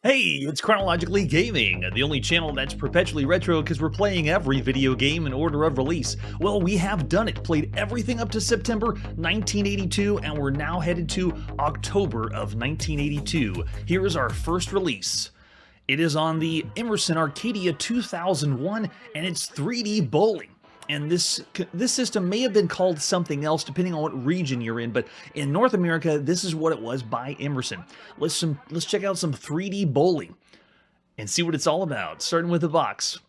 Hey, it's Chronologically Gaming, the only channel that's perpetually retro because we're playing every video game in order of release. Well, we have done it, played everything up to September 1982, and we're now headed to October of 1982. Here is our first release. It is on the Emerson Arcadia 2001, and it's 3D bowling. And this system may have been called something else depending on what region you're in, but in North America, this is what it was by Emerson. Let's check out some 3D bowling and see what it's all about, starting with the box.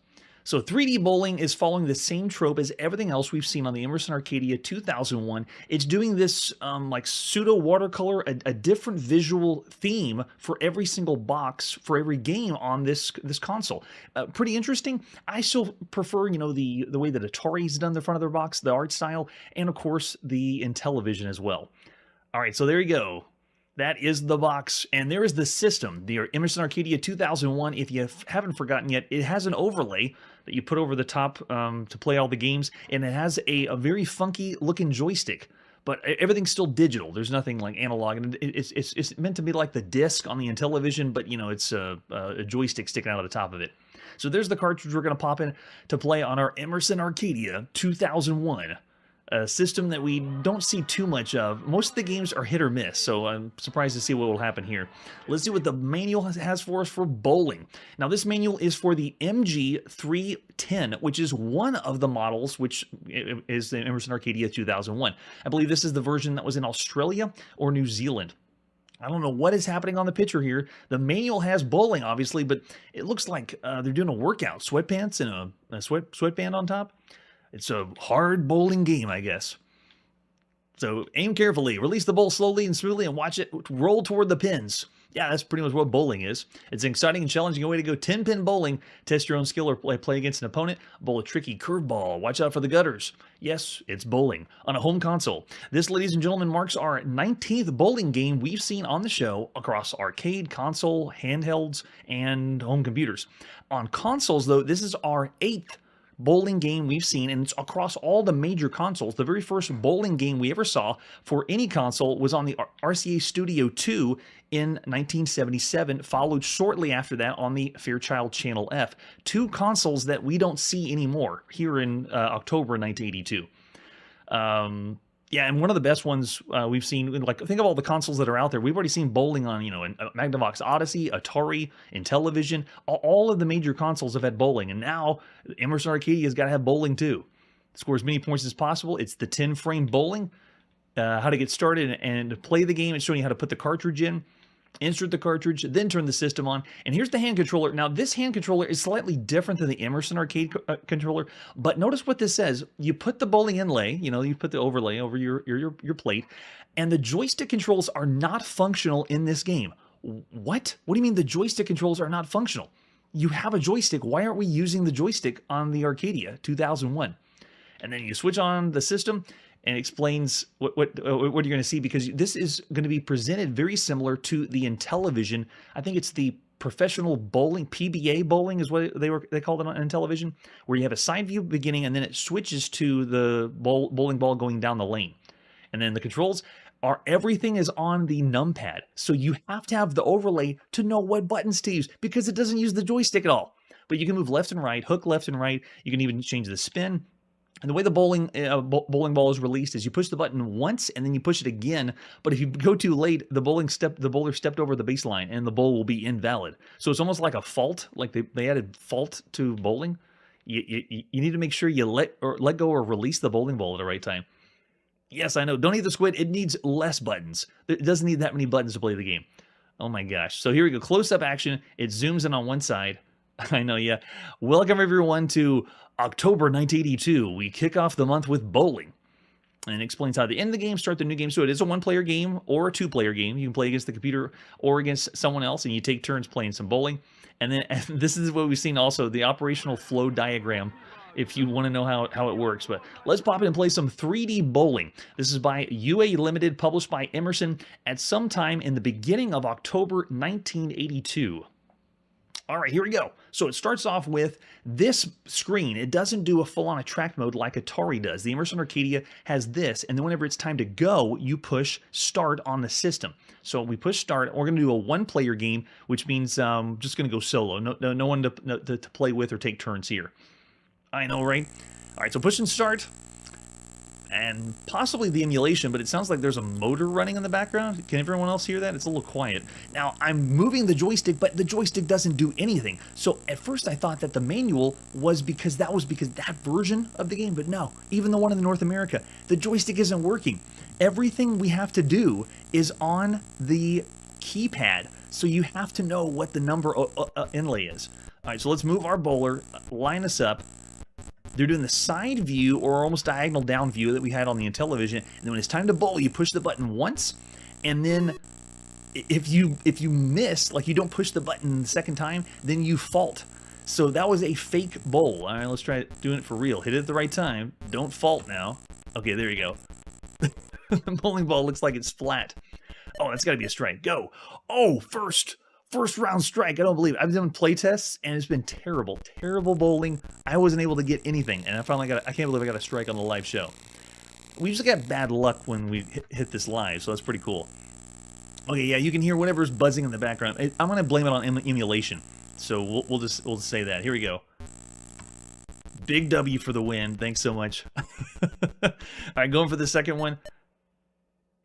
So 3D bowling is following the same trope as everything else we've seen on the Emerson Arcadia 2001. It's doing this like pseudo watercolor, a different visual theme for every single box for every game on this console. Pretty interesting. I still prefer, the way that Atari's done the front of their box, the art style, and of course the Intellivision as well. All right, so there you go. That is the box, and there is the system, the Emerson Arcadia 2001. If you haven't forgotten yet, it has an overlay that you put over the top to play all the games, and it has a very funky looking joystick, but everything's still digital. There's nothing like analog, and it's meant to be like the disc on the Intellivision, but it's a joystick sticking out of the top of it. So there's the cartridge we're going to pop in to play on our Emerson Arcadia 2001. A system that we don't see too much of. Most of the games are hit or miss, so I'm surprised to see what will happen here. Let's see what the manual has for us for bowling. Now, this manual is for the MG310, which is one of the models, which is the Emerson Arcadia 2001. I believe this is the version that was in Australia or New Zealand. I don't know what is happening on the picture here. The manual has bowling, obviously, but it looks like they're doing a workout. Sweatpants and a sweatband on top. It's a hard bowling game, I guess. So aim carefully, release the bowl slowly and smoothly, and watch it roll toward the pins. Yeah, that's pretty much what bowling is. It's an exciting and challenging way to go 10-pin bowling. Test your own skill or play against an opponent. Bowl a tricky curveball. Watch out for the gutters. Yes, it's bowling on a home console. This, ladies and gentlemen, marks our 19th bowling game we've seen on the show across arcade, console, handhelds, and home computers. On consoles, though, this is our 8th bowling game we've seen, and it's across all the major consoles. The very first bowling game we ever saw for any console was on the RCA Studio 2 in 1977, followed shortly after that on the Fairchild Channel F. Two consoles that we don't see anymore here in October 1982. Yeah, and one of the best ones we've seen, like, think of all the consoles that are out there. We've already seen bowling on, in Magnavox Odyssey, Atari, Intellivision. All of the major consoles have had bowling, and now Emerson Arcadia's got to have bowling too. Score as many points as possible. It's the 10-frame bowling. How to get started and play the game. It's showing you how to put the cartridge in. Insert the cartridge, then turn the system on. And here's the hand controller. Now, this hand controller is slightly different than the Emerson Arcade controller, but notice what this says. You put the bowling inlay, you put the overlay over your plate, and the joystick controls are not functional in this game. What? What do you mean the joystick controls are not functional? You have a joystick. Why aren't we using the joystick on the Arcadia 2001? And then you switch on the system, and explains what you're going to see, because this is going to be presented very similar to the Intellivision. I think it's the professional bowling, PBA bowling is what they called it on Intellivision, where you have a side view beginning and then it switches to the bowling ball going down the lane. And then the controls are, everything is on the numpad. So you have to have the overlay to know what buttons to use, because it doesn't use the joystick at all. But you can move left and right, hook left and right. You can even change the spin. And the way the bowling ball is released is you push the button once and then you push it again. But if you go too late, the bowler stepped over the baseline and the bowl will be invalid. So it's almost like a fault, like they added fault to bowling. You need to make sure you let go or release the bowling ball at the right time. Yes, I know. Don't eat the squid. It needs less buttons. It doesn't need that many buttons to play the game. Oh my gosh. So here we go. Close-up action. It zooms in on one side. I know, yeah. Welcome, everyone, to October 1982. We kick off the month with bowling. And it explains how to end the game, start the new game. So it is a one-player game or a two-player game. You can play against the computer or against someone else, and you take turns playing some bowling. And then this is what we've seen also, the operational flow diagram, if you want to know how it works. But let's pop in and play some 3D bowling. This is by UA Limited, published by Emerson at some time in the beginning of October 1982. All right, here we go. So it starts off with this screen. It doesn't do a full-on attract mode like Atari does. The Immersion Arcadia has this, and then whenever it's time to go, you push start on the system. So we push start. We're going to do a one-player game, which means just going to go solo. No one to play with or take turns here. I know, right? All right, so push and start. And possibly the emulation, but it sounds like there's a motor running in the background. Can everyone else hear that? It's a little quiet. Now, I'm moving the joystick, but the joystick doesn't do anything. So at first I thought that the manual was because that version of the game, but no, even the one in North America, the joystick isn't working. Everything we have to do is on the keypad, so you have to know what the number inlay is. All right, so let's move our bowler, line us up. They're doing the side view or almost diagonal down view that we had on the Intellivision, and then when it's time to bowl, you push the button once, and then if you miss, like you don't push the button the second time, then you fault. So that was a fake bowl. All right, let's try doing it for real. Hit it at the right time. Don't fault now. Okay, there you go. The bowling ball looks like it's flat. Oh, that's got to be a strike. Go. Oh, first round strike. I don't believe it. I've done play tests and it's been terrible bowling. I wasn't able to get anything, and I can't believe I got a strike on the live show. We usually got bad luck when we hit this live, so that's pretty cool. Okay, yeah, you can hear whatever's buzzing in the background. I'm gonna blame it on emulation, so we'll just say that. Here we go. Big W for the win. Thanks so much. All right, going for the second one,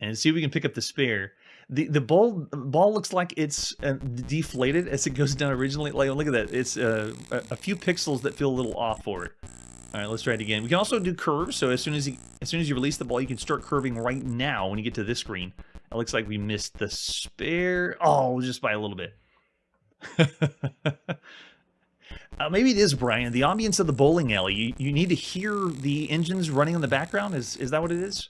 and see if we can pick up the spare. The ball looks like it's deflated as it goes down originally. Like, look at that. It's a few pixels that feel a little off for it. All right, let's try it again. We can also do curves. So as soon as you release the ball, you can start curving right now when you get to this screen. It looks like we missed the spare. Oh, just by a little bit. Maybe it is, Brian. The ambience of the bowling alley. You need to hear the engines running in the background. Is that what it is?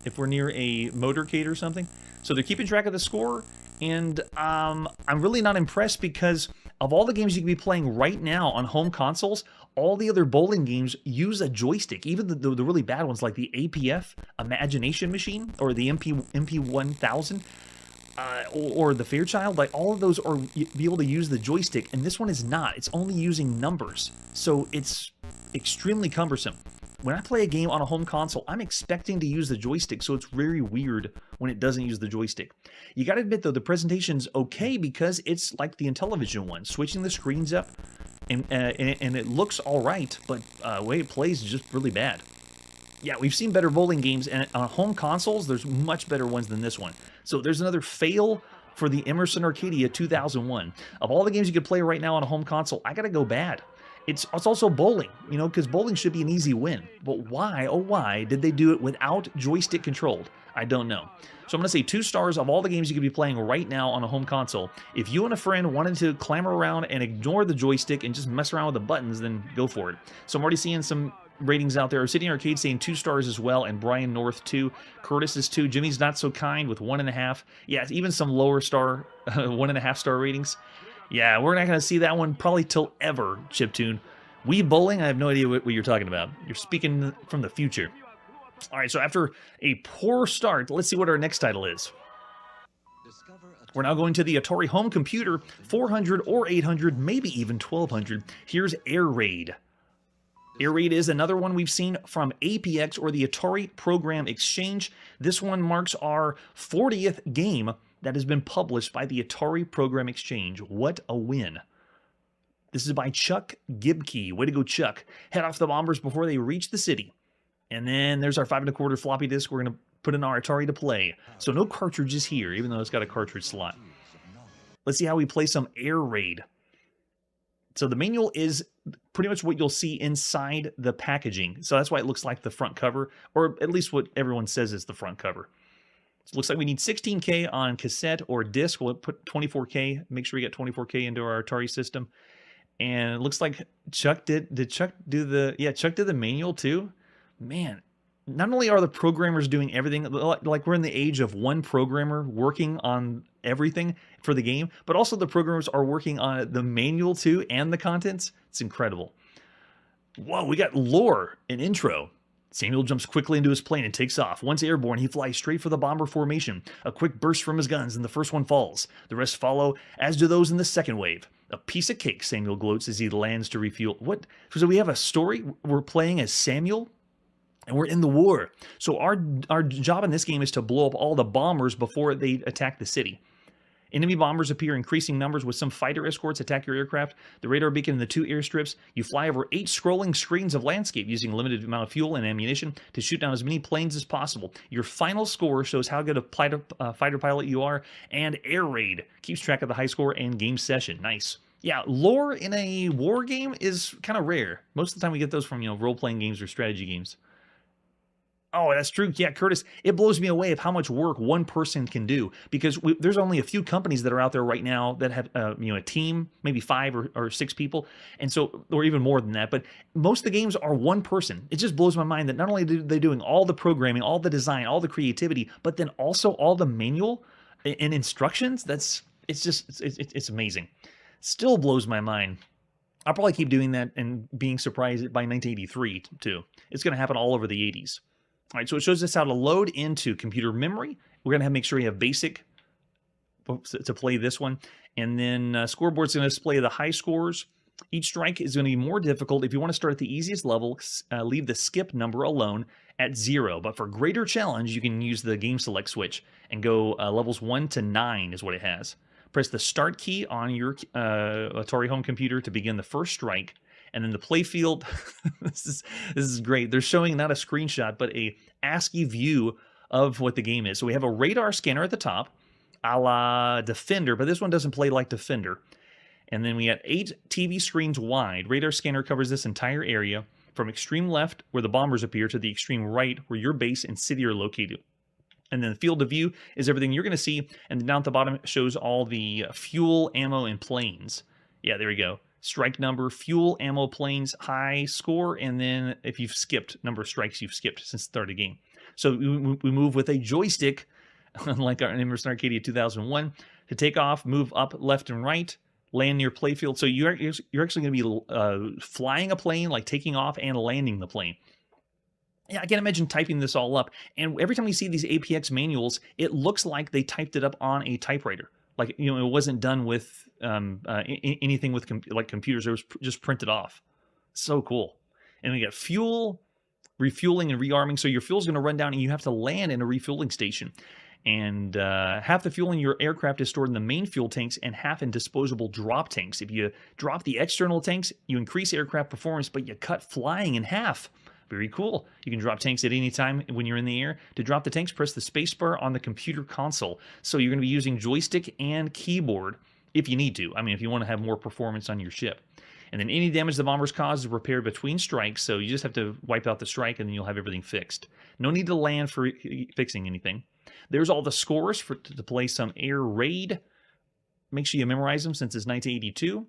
If we're near a motorcade or something. So they're keeping track of the score, and I'm really not impressed because of all the games you can be playing right now on home consoles, all the other bowling games use a joystick. Even the really bad ones like the APF Imagination Machine or the MP1000 or the Fairchild, like all of those are be able to use the joystick, and this one is not. It's only using numbers, so it's extremely cumbersome. When I play a game on a home console, I'm expecting to use the joystick, so it's very weird when it doesn't use the joystick. You gotta admit, though, the presentation's okay because it's like the Intellivision one. Switching the screens up, and it looks alright, but the way it plays is just really bad. Yeah, we've seen better bowling games, and on home consoles, there's much better ones than this one. So there's another fail for the Immersion Arcadia 2001. Of all the games you could play right now on a home console, I gotta go bad. It's also bowling, you know, because bowling should be an easy win. But why, oh why, did they do it without joystick controlled? I don't know. So I'm going to say 2 stars of all the games you could be playing right now on a home console. If you and a friend wanted to clamor around and ignore the joystick and just mess around with the buttons, then go for it. So I'm already seeing some ratings out there. Obsidian Arcade saying 2 stars as well, and Brian North 2. Curtis is 2. Jimmy's Not So Kind with 1.5. Yeah, even some lower star, 1.5 star ratings. Yeah, we're not going to see that one probably till ever, Chiptune. Wii Bowling, I have no idea what you're talking about. You're speaking from the future. All right, so after a poor start, let's see what our next title is. We're now going to the Atari home computer, 400 or 800, maybe even 1200. Here's Air Raid. Air Raid is another one we've seen from APX or the Atari Program Exchange. This one marks our 40th game that has been published by the Atari Program Exchange. What a win. This is by Chuck Gibkey. Way to go, Chuck. Head off the bombers before they reach the city. And then there's our 5 1/4 floppy disk we're going to put in our Atari to play. So no cartridges here, even though it's got a cartridge slot. Let's see how we play some Air Raid. So the manual is pretty much what you'll see inside the packaging. So that's why it looks like the front cover, or at least what everyone says is the front cover. So it looks like we need 16K on cassette or disc. We'll put 24K. Make sure we get 24K into our Atari system. And it looks like Chuck did Chuck do the, yeah, Chuck did the manual too? Man, not only are the programmers doing everything, like we're in the age of one programmer working on everything for the game, but also the programmers are working on the manual too and the contents. It's incredible. Whoa, we got lore and intro. Samuel jumps quickly into his plane and takes off. Once airborne, he flies straight for the bomber formation. A quick burst from his guns, and the first one falls. The rest follow, as do those in the second wave. A piece of cake, Samuel gloats as he lands to refuel. What? So we have a story? We're playing as Samuel? And we're in the war. So our job in this game is to blow up all the bombers before they attack the city. Enemy bombers appear in increasing numbers with some fighter escorts attack your aircraft. The radar beacon and the 2 airstrips. You fly over 8 scrolling screens of landscape using a limited amount of fuel and ammunition to shoot down as many planes as possible. Your final score shows how good a fighter pilot you are, and Air Raid keeps track of the high score and game session. Nice. Yeah, lore in a war game is kind of rare. Most of the time we get those from, role-playing games or strategy games. Oh, that's true. Yeah, Curtis, it blows me away of how much work one person can do, because there's only a few companies that are out there right now that have, a team, maybe 5 or 6 people, and so, or even more than that. But most of the games are one person. It just blows my mind that not only are they doing all the programming, all the design, all the creativity, but then also all the manual and instructions. It's amazing. Still blows my mind. I'll probably keep doing that and being surprised by 1983 too. It's going to happen all over the 80s. All right, so it shows us how to load into computer memory. We're going to make sure you have basic to play this one. And then scoreboard's going to display the high scores. Each strike is going to be more difficult. If you want to start at the easiest level, leave the skip number alone at 0. But for greater challenge, you can use the game select switch and go levels 1 to 9 is what it has. Press the start key on your Atari home computer to begin the first strike. And then the playfield, this is great. They're showing not a screenshot, but a ASCII view of what the game is. So we have a radar scanner at the top, a la Defender, but this one doesn't play like Defender. And then we got 8 TV screens wide. Radar scanner covers this entire area from extreme left, where the bombers appear, to the extreme right, where your base and city are located. And then the field of view is everything you're going to see. And down at the bottom shows all the fuel, ammo, and planes. Yeah, there we go. Strike number, fuel, ammo, planes, high score, and then if you've skipped, number of strikes you've skipped since the start of the game. So we move with a joystick, unlike our Emerson Arcadia 2001, to take off, move up, left, and right, land near playfield. So you're actually going to be flying a plane, like taking off and landing the plane. Yeah, I can't imagine typing this all up. And every time we see these APX manuals, it looks like they typed it up on a typewriter. Like, it wasn't done with anything with like computers. It was just printed off. So cool. And we got fuel, refueling, and rearming. So your fuel's going to run down, and you have to land in a refueling station. And half the fuel in your aircraft is stored in the main fuel tanks, and half in disposable drop tanks. If you drop the external tanks, you increase aircraft performance, but you cut flying in half. Very cool. You can drop tanks at any time when you're in the air. To drop the tanks, press the spacebar on the computer console. So you're going to be using joystick and keyboard if you need to. I mean, if you want to have more performance on your ship. And then any damage the bombers cause is repaired between strikes, so you just have to wipe out the strike and then you'll have everything fixed. No need to land for fixing anything. There's all the scores to play some Air Raid. Make sure you memorize them since it's 1982.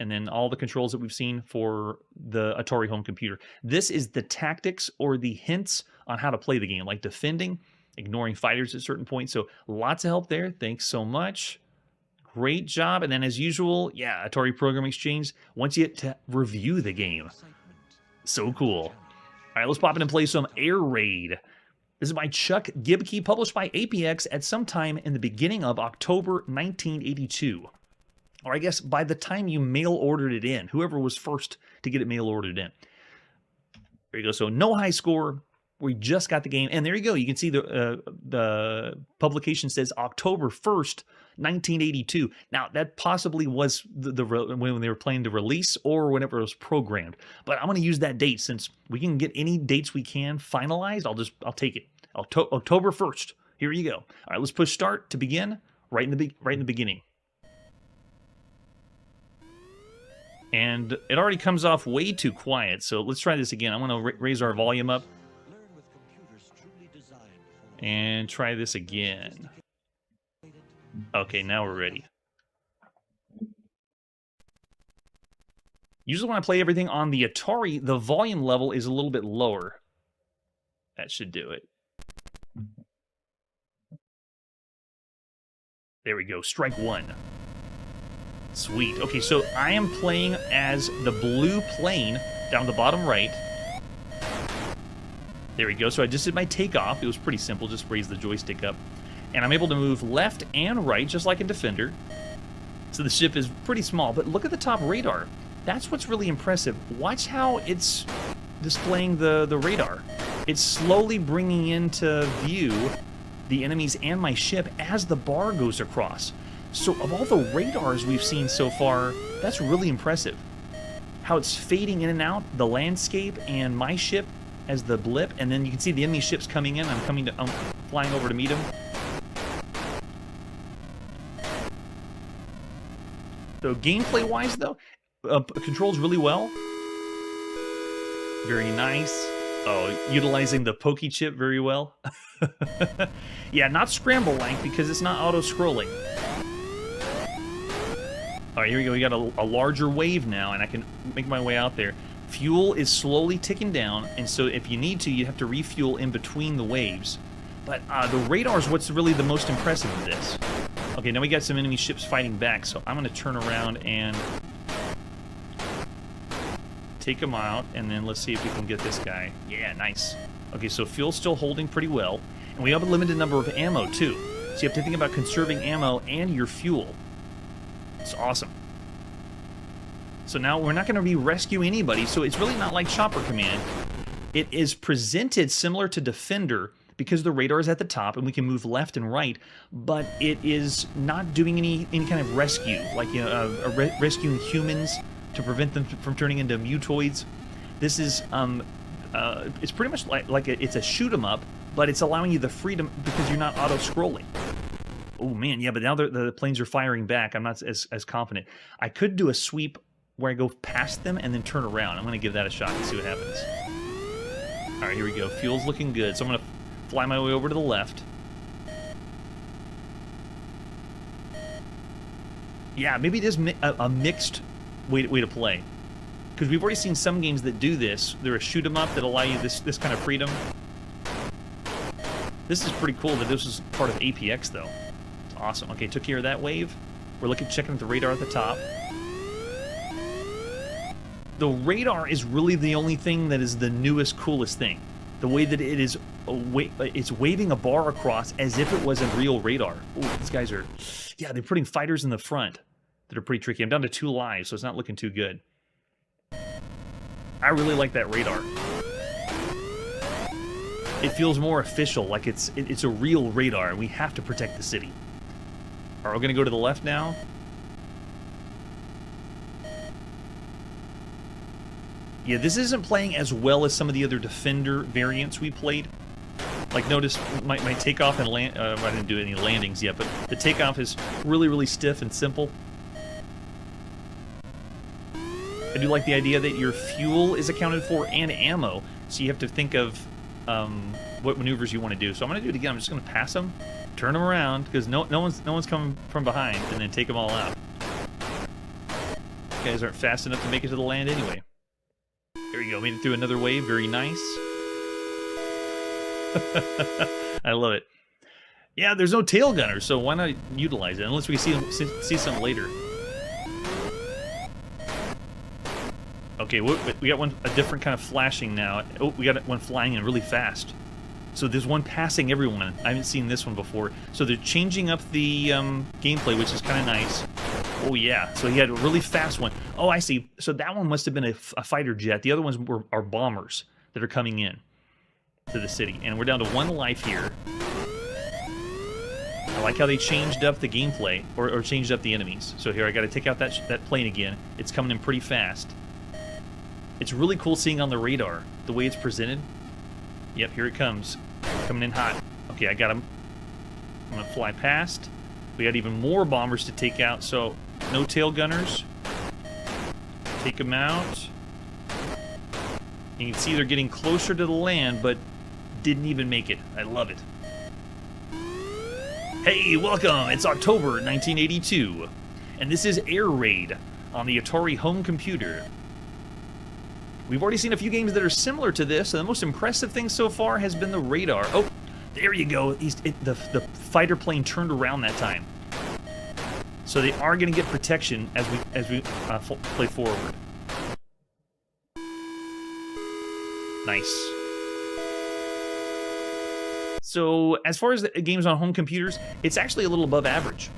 And then all the controls that we've seen for the Atari home computer. This is the tactics or the hints on how to play the game, like defending, ignoring fighters at certain points. So lots of help there. Thanks so much. Great job. And then as usual, yeah, Atari Program Exchange wants you to review the game. So cool. All right, let's pop in and play some Air Raid. This is by Chuck Gibkey, published by APX at some time in the beginning of October 1982. Or I guess by the time you mail ordered it in, whoever was first to get it mail ordered in. There you go. So no high score. We just got the game. And there you go. You can see the publication says October 1st, 1982. Now, that possibly was when they were planning to release or whenever it was programmed. But I'm going to use that date since we can get any dates we can finalized. I'll take it. October 1st. Here you go. All right, let's push start to begin right in the beginning. And it already comes off way too quiet, so let's try this again. I'm going to raise our volume up. And try this again. Okay, now we're ready. Usually when I play everything on the Atari, the volume level is a little bit lower. That should do it. There we go, strike one. Sweet. Okay, so I am playing as the blue plane down the bottom right. There we go. So I just did my takeoff. It was pretty simple. Just raise the joystick up. And I'm able to move left and right, just like a Defender. So the ship is pretty small, but look at the top radar. That's what's really impressive. Watch how it's displaying the radar. It's slowly bringing into view the enemies and my ship as the bar goes across. So of all the radars we've seen so far, that's really impressive. How it's fading in and out, the landscape and my ship as the blip, and then you can see the enemy ships coming in. I'm flying over to meet them. So gameplay-wise, though, controls really well. Very nice. Oh, utilizing the pokey chip very well. Yeah, not scramble-like because it's not auto-scrolling. All right, here we go. We got a larger wave now, and I can make my way out there. Fuel is slowly ticking down, and so if you need to, you have to refuel in between the waves. But the radar is what's really the most impressive of this. Okay, now we got some enemy ships fighting back, so I'm going to turn around and take them out, and then let's see if we can get this guy. Yeah, nice. Okay, so fuel's still holding pretty well, and we have a limited number of ammo, too. So you have to think about conserving ammo and your fuel. It's awesome. So now we're not going to be rescuing anybody, so it's really not like Chopper Command. It is presented similar to Defender because the radar is at the top and we can move left and right, but it is not doing any kind of rescue, like rescuing humans to prevent them from turning into mutoids. This is it's pretty much like it's a shoot 'em up, but it's allowing you the freedom because you're not auto-scrolling. Oh man, yeah, but now the planes are firing back. I'm not as confident. I could do a sweep where I go past them and then turn around. I'm going to give that a shot and see what happens. All right, here we go. Fuel's looking good, so I'm going to fly my way over to the left. Yeah, maybe it is a mixed way to play. Because we've already seen some games that do this. They're a shoot 'em up that allow you this kind of freedom. This is pretty cool that this is part of APX, though. It's awesome. Okay, took care of that wave. We're checking the radar at the top. The radar is really the only thing that is the newest, coolest thing. The way that it is, it's waving a bar across as if it was a real radar. Ooh, these guys are, yeah, they're putting fighters in the front that are pretty tricky. I'm down to 2 lives, so it's not looking too good. I really like that radar. It feels more official, like it's a real radar, and we have to protect the city. All right, we're gonna go to the left now. Yeah, this isn't playing as well as some of the other Defender variants we played. Like, notice my takeoff and land... I didn't do any landings yet, but the takeoff is really, really stiff and simple. I do like the idea that your fuel is accounted for and ammo, so you have to think of what maneuvers you want to do. So I'm going to do it again. I'm just going to pass them, turn them around, because no one's coming from behind, and then take them all out. You guys aren't fast enough to make it to the land anyway. There we go, made it through another wave, very nice. I love it. Yeah, there's no tail gunner, so why not utilize it, unless we see something later. Okay, we got a different kind of flashing now. Oh, we got one flying in really fast. So there's one passing everyone. I haven't seen this one before. So they're changing up the gameplay, which is kind of nice. Oh, yeah. So he had a really fast one. Oh, I see. So that one must have been a fighter jet. The other ones are bombers that are coming in to the city. And we're down to 1 life here. I like how they changed up the gameplay, or changed up the enemies. So here, I got to take out that plane again. It's coming in pretty fast. It's really cool seeing on the radar the way it's presented. Yep, here it comes. Coming in hot. Okay, I got him. I'm going to fly past. We got even more bombers to take out, so no tail gunners. Take them out. You can see they're getting closer to the land, but didn't even make it. I love it. Hey, welcome! It's October 1982, and this is Air Raid on the Atari home computer. We've already seen a few games that are similar to this, and the most impressive thing so far has been the radar. Oh, there you go. The fighter plane turned around that time. So they are going to get protection as we play forward. Nice. So as far as the games on home computers, it's actually a little above average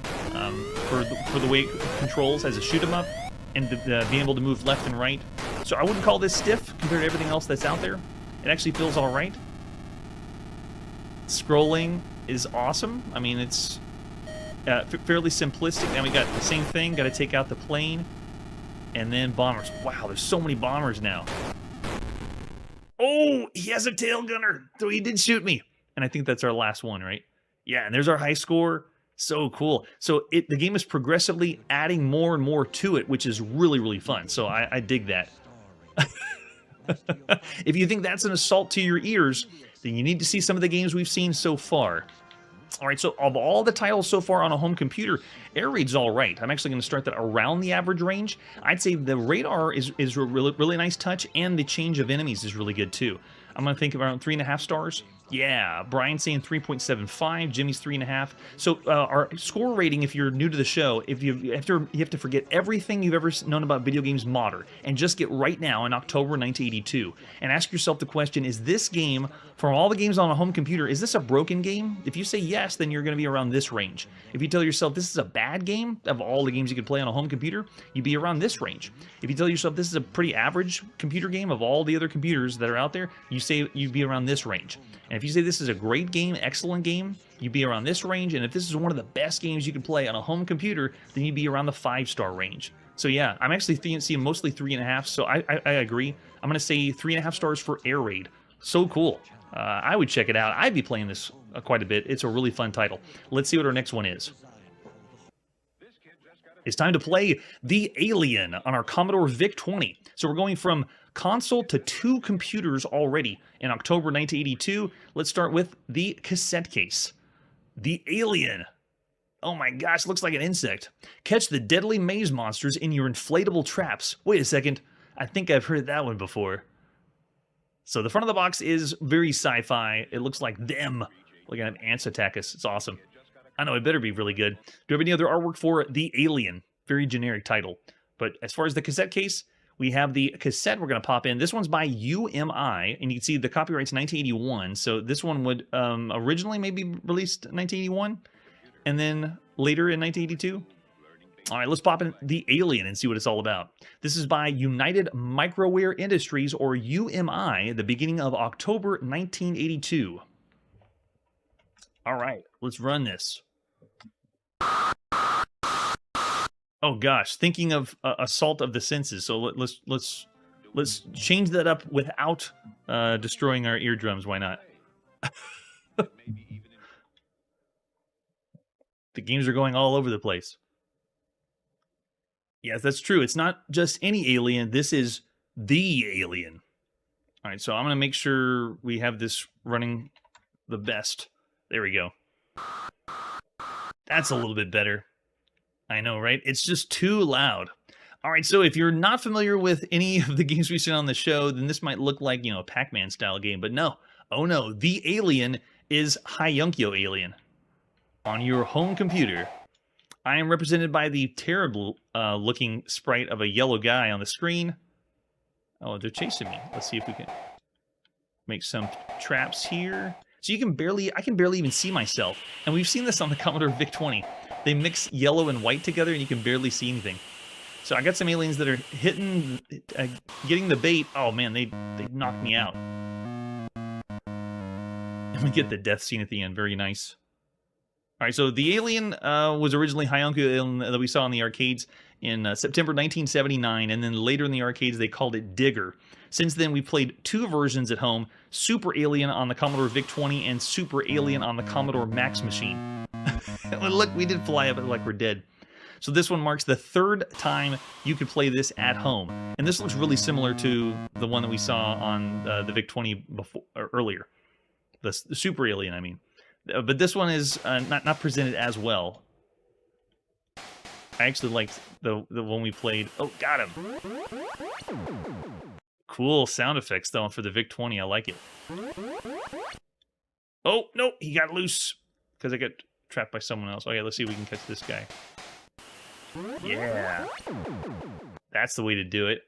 for the way it controls as a shoot 'em up and being able to move left and right. So I wouldn't call this stiff compared to everything else that's out there. It actually feels all right. Scrolling is awesome. I mean, it's fairly simplistic. Now we got the same thing. Got to take out the plane, and then bombers. Wow, there's so many bombers now. Oh, he has a tail gunner, so he did shoot me. And I think that's our last one, right? Yeah, and there's our high score. So cool. So the game is progressively adding more and more to it, which is really, really fun. So I dig that. If you think that's an assault to your ears, then you need to see some of the games we've seen so far. All right, so of all the titles so far on a home computer, Air Raid's all right. I'm actually going to start that around the average range. I'd say the radar is a really nice touch, and the change of enemies is really good too. I'm going to think around 3.5 stars. Yeah, Brian's saying 3.75, Jimmy's 3.5. So our score rating, if you're new to the show, if you have to forget everything you've ever known about video games modern and just get right now in October 1982 and ask yourself the question: is this game, from all the games on a home computer, is this a broken game? If you say yes, then you're going to be around this range. If you tell yourself this is a bad game, of all the games you could play on a home computer, you'd be around this range. If you tell yourself this is a pretty average computer game of all the other computers that are out there, you say you'd be around this range. And if you say this is a great game, excellent game, you'd be around this range. And if this is one of the best games you can play on a home computer, then you'd be around the 5-star range. So yeah, I'm actually seeing mostly 3.5. So I agree. I'm going to say 3.5 stars for Air Raid. So cool. I would check it out. I'd be playing this quite a bit. It's a really fun title. Let's see what our next one is. It's time to play The Alien on our Commodore VIC-20. So we're going from console to 2 computers already in October 1982. Let's start with the cassette case. The Alien. Oh my gosh, looks like an insect. Catch the deadly maze monsters in your inflatable traps. Wait a second. I think I've heard that one before. So the front of the box is very sci-fi. It looks like them. We're going to have ants attack us. It's awesome. I know, it better be really good. Do you have any other artwork for The Alien? Very generic title. But as far as the cassette case, we have the cassette we're going to pop in. This one's by UMI, and you can see the copyright's 1981. So this one would originally maybe released in 1981, and then later in 1982. All right, let's pop in The Alien and see what it's all about. This is by United Microware Industries, or UMI, the beginning of October 1982. All right, let's run this. Oh gosh, thinking of assault of the senses. So let's change that up without destroying our eardrums. Why not? The games are going all over the place. Yes, that's true. It's not just any alien. This is the alien. All right, so I'm going to make sure we have this running the best. There we go. That's a little bit better. I know, right? It's just too loud. All right, so if you're not familiar with any of the games we've seen on the show, then this might look like, a Pac-Man style game, but no. Oh no, The Alien is Hyunkyo Alien on your home computer. I am represented by the terrible looking sprite of a yellow guy on the screen. Oh, they're chasing me. Let's see if we can make some traps here. So I can barely even see myself. And we've seen this on the Commodore VIC-20. They mix yellow and white together and you can barely see anything. So I got some aliens that are hitting, getting the bait. Oh man, they knocked me out. And we get the death scene at the end. Very nice. All right, so The Alien was originally Hyunkyo Alien that we saw in the arcades in September 1979, and then later in the arcades they called it Digger. Since then, we played 2 versions at home, Super Alien on the Commodore VIC-20 and Super Alien on the Commodore Max Machine. Look, we did fly up like we're dead. So this one marks the 3rd time you could play this at home. And this looks really similar to the one that we saw on the VIC-20 before, or earlier. The Super Alien, I mean. But this one is not presented as well. I actually liked the one we played. Oh, got him! Cool sound effects, though, for the VIC-20. I like it. Oh, no! He got loose! Because I got trapped by someone else. Okay, let's see if we can catch this guy. Yeah! That's the way to do it.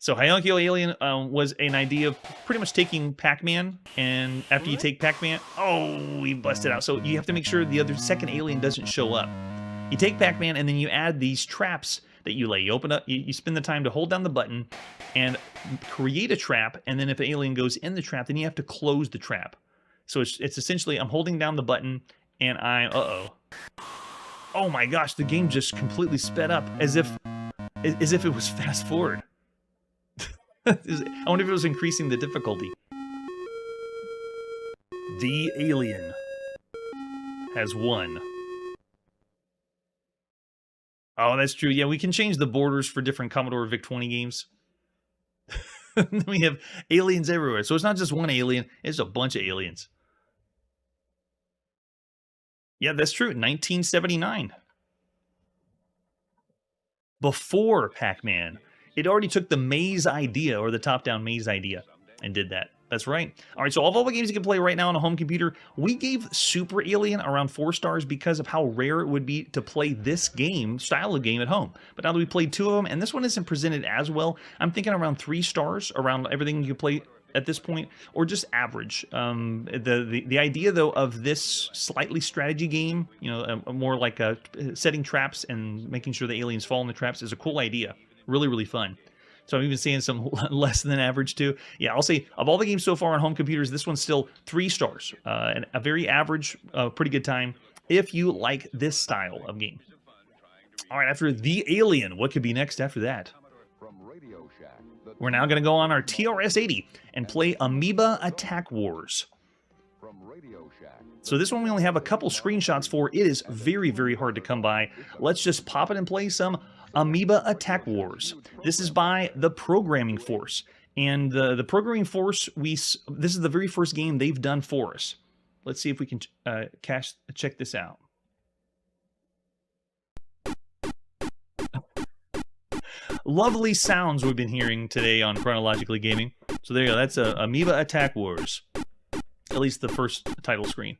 So Hierarchical Alien was an idea of pretty much taking Pac-Man, and after you take Pac-Man, oh, we busted out. So you have to make sure the other second alien doesn't show up. You take Pac-Man, and then you add these traps that you lay. You open up, you spend the time to hold down the button and create a trap, and then if the alien goes in the trap, then you have to close the trap. So it's essentially, I'm holding down the button, and oh my gosh, the game just completely sped up, as if it was fast forward. I wonder if it was increasing the difficulty. The alien has won. Oh, that's true. Yeah, we can change the borders for different Commodore VIC-20 games. We have aliens everywhere. So it's not just one alien, it's a bunch of aliens. Yeah, that's true. 1979. Before Pac-Man. It already took the maze idea, or the top-down maze idea, and did that. That's right. All right, so of all the games you can play right now on a home computer, we gave Super Alien around 4 stars because of how rare it would be to play this style of game at home. But now that we played 2 of them, and this one isn't presented as well, I'm thinking around 3 stars around everything you play at this point, or just average. The idea, though, of this slightly strategy game, you know, more like setting traps and making sure the aliens fall in the traps, is a cool idea. Really, really fun. So I'm even seeing some less than average too. Yeah, I'll say of all the games so far on home computers, this one's still 3 stars. And a very average, pretty good time if you like this style of game. All right, after The Alien, what could be next after that? We're now going to go on our TRS-80 and play Amoeba Attack Wars. So this one we only have a couple screenshots for. It is very, very hard to come by. Let's just pop it and play some Amoeba Attack Wars. This is by the Programming Force. And the Programming Force, this is the very first game they've done for us. Let's see if we can check this out. Lovely sounds we've been hearing today on Chronologically Gaming. So there you go, that's Amoeba Attack Wars. At least the first title screen.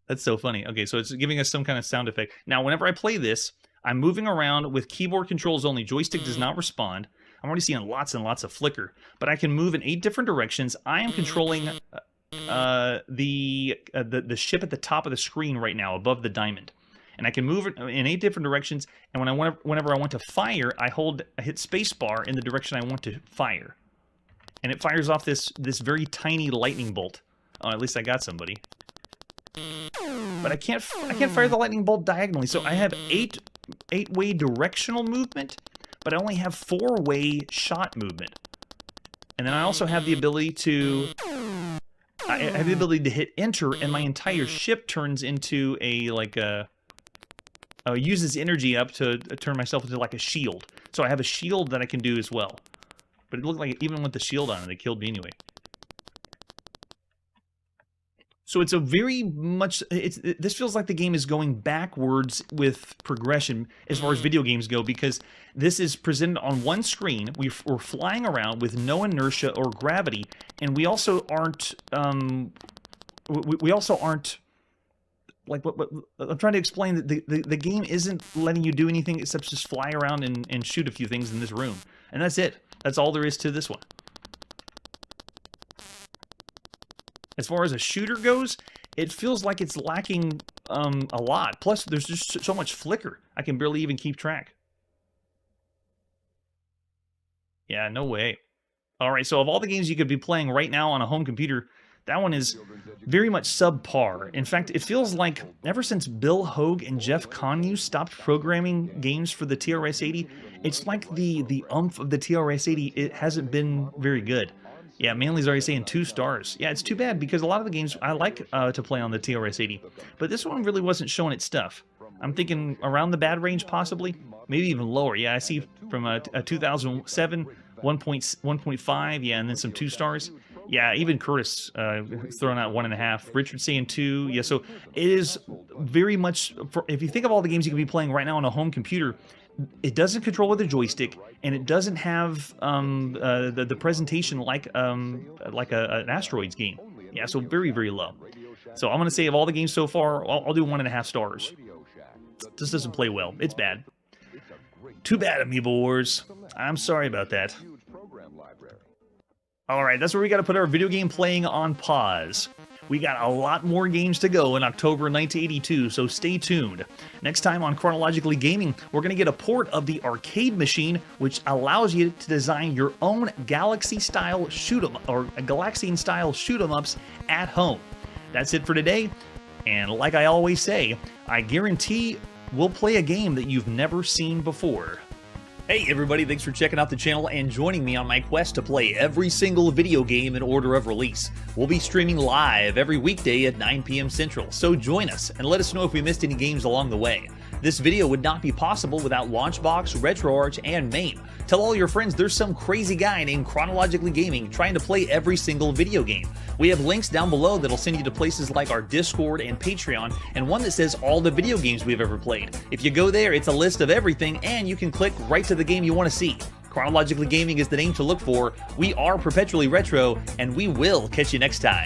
That's so funny. Okay, so it's giving us some kind of sound effect. Now, whenever I play this, I'm moving around with keyboard controls only. Joystick does not respond. I'm already seeing lots and lots of flicker. But I can move in 8 different directions. I am controlling the ship at the top of the screen right now, above the diamond. And I can move it in 8 different directions. And whenever I want to fire, I hit spacebar in the direction I want to fire. And it fires off this very tiny lightning bolt. Oh, at least I got somebody. But I can't fire the lightning bolt diagonally. So I have 8-way directional movement, but I only have 4-way shot movement. And then I also have the ability to hit enter, and my entire ship turns into uses energy up to turn myself into like a shield. So I have a shield that I can do as well. But it looked like even with the shield on it, they killed me anyway. So it's a very much, this feels like the game is going backwards with progression as far as video games go, because this is presented on one screen. We're flying around with no inertia or gravity, and we also aren't, like, what I'm trying to explain, that the game isn't letting you do anything except just fly around and shoot a few things in this room. And that's it. That's all there is to this one. As far as a shooter goes, it feels like it's lacking a lot. Plus, there's just so much flicker. I can barely even keep track. Yeah, no way. All right, so of all the games you could be playing right now on a home computer, that one is very much subpar. In fact, it feels like ever since Bill Hogue and Jeff Connew stopped programming games for the TRS-80, it's like the oomph of the TRS-80, it hasn't been very good. Yeah, Manly's already saying 2 stars. Yeah, it's too bad, because a lot of the games I like to play on the TRS-80, but this one really wasn't showing its stuff. I'm thinking around the bad range, possibly, maybe even lower. Yeah, I see from a 2007, 1.5, yeah, and then some 2 stars. Yeah, even Curtis throwing out 1.5. Richard saying 2. Yeah, so it is very much, if you think of all the games you could be playing right now on a home computer, it doesn't control with a joystick, and it doesn't have the presentation like an Asteroids game. Yeah, so very, very low. So I'm going to say of all the games so far, I'll do 1.5 stars. This doesn't play well. It's bad. Too bad, Amiibo Wars. I'm sorry about that. Alright, that's where we gotta put our video game playing on pause. We got a lot more games to go in October 1982, so stay tuned. Next time on Chronologically Gaming, we're going to get a port of the arcade machine, which allows you to design your own Galaxy-style shoot-'em or Galaxian-style shoot-'em-ups at home. That's it for today, and like I always say, I guarantee we'll play a game that you've never seen before. Hey everybody, thanks for checking out the channel and joining me on my quest to play every single video game in order of release. We'll be streaming live every weekday at 9 p.m. Central, so join us and let us know if we missed any games along the way. This video would not be possible without Launchbox, RetroArch, and MAME. Tell all your friends there's some crazy guy named Chronologically Gaming trying to play every single video game. We have links down below that'll send you to places like our Discord and Patreon, and one that says all the video games we've ever played. If you go there, it's a list of everything, and you can click right to the game you want to see. Chronologically Gaming is the name to look for. We are perpetually retro, and we will catch you next time.